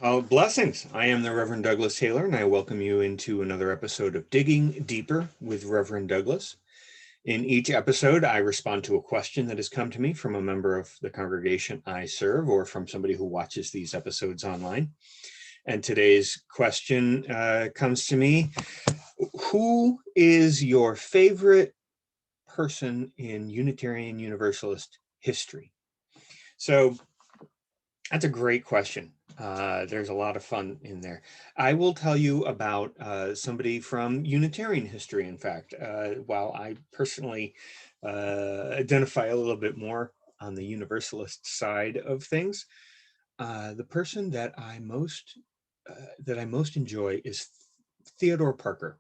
Blessings. I am the Reverend Douglas Taylor, and I welcome you into another episode of Digging Deeper with Reverend Douglas. In each episode, I respond to a question that has come to me from a member of the congregation I serve or from somebody who watches these episodes online. And today's question comes to me. Who is your favorite person in Unitarian Universalist history? So that's a great question. There's a lot of fun in there. I will tell you about somebody from Unitarian history, in fact, while I personally identify a little bit more on the Universalist side of things. The person that I most enjoy is Theodore Parker.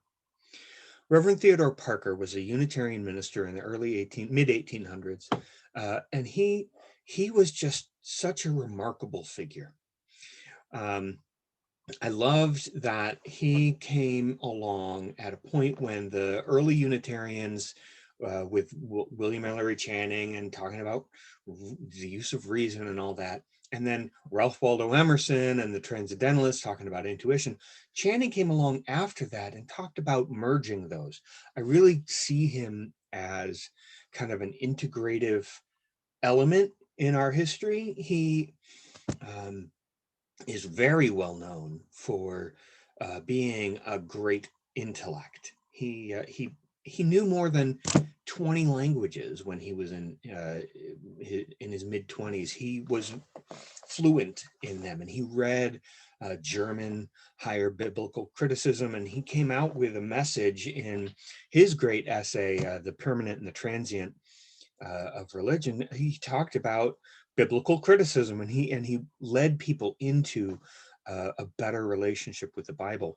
Reverend Theodore Parker was a Unitarian minister in the mid 1800s, and he was just such a remarkable figure. I loved that he came along at a point when the early Unitarians, with William Ellery Channing and talking about the use of reason and all that, and then Ralph Waldo Emerson and the Transcendentalists talking about intuition. Channing came along after that and talked about merging those. I really see him as kind of an integrative element in our history. He is very well known for being a great intellect. He knew more than 20 languages when he was in his mid-20s. He was fluent in them, and he read German higher biblical criticism, and he came out with a message in his great essay, The Permanent and the Transient of Religion. He talked about biblical criticism, and he led people into a better relationship with the Bible.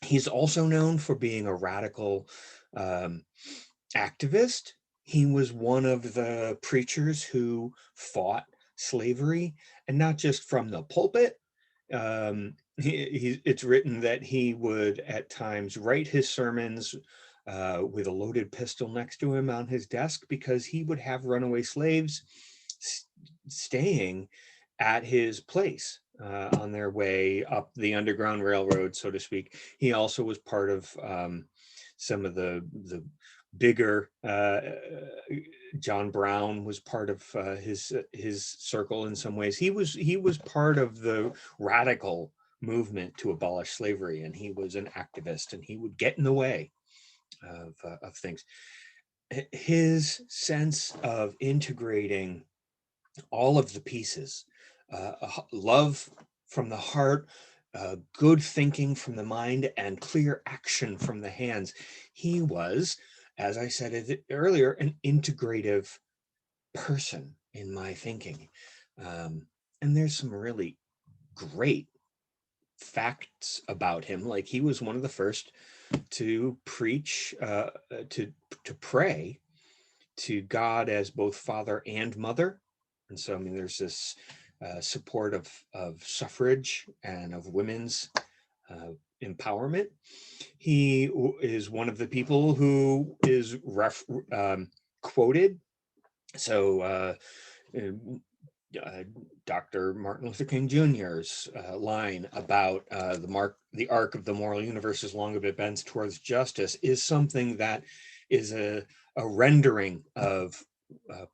He's also known for being a radical activist. He was one of the preachers who fought slavery, and not just from the pulpit. It's written that he would at times write his sermons with a loaded pistol next to him on his desk, because he would have runaway slaves staying at his place on their way up the Underground Railroad, so to speak. He also was part of some of the bigger, John Brown was part of his circle in some ways. He was part of the radical movement to abolish slavery, and he was an activist, and he would get in the way of things. His sense of integrating all of the pieces, love from the heart, good thinking from the mind, and clear action from the hands. He was, as I said earlier, an integrative person in my thinking. And there's some really great facts about him. Like, he was one of the first to preach, to pray to God as both father and mother. And so, I mean, there's this support of suffrage and of women's empowerment. He is one of the people who is quoted. So Dr. Martin Luther King Jr.'s line about the arc of the moral universe, as long as it bends towards justice, is something that is a rendering of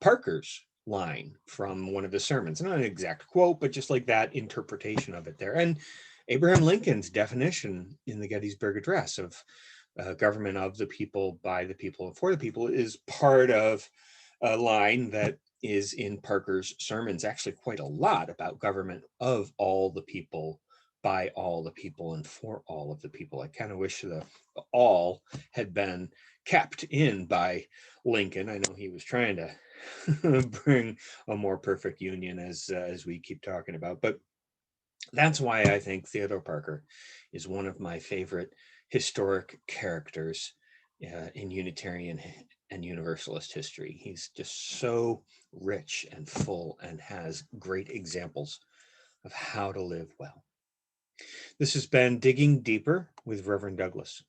Parker's line from one of his sermons. Not an exact quote, but just like that interpretation of it there. And Abraham Lincoln's definition in the Gettysburg Address of government of the people, by the people, and for the people is part of a line that is in Parker's sermons, actually quite a lot about government of all the people, by all the people, and for all of the people. I kind of wish the all had been kept in by Lincoln. I know he was trying to bring a more perfect union, as we keep talking about, but that's why I think Theodore Parker is one of my favorite historic characters in Unitarian and Universalist history. He's just so rich and full and has great examples of how to live well. This has been Digging Deeper with Reverend Douglas.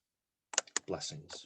Blessings.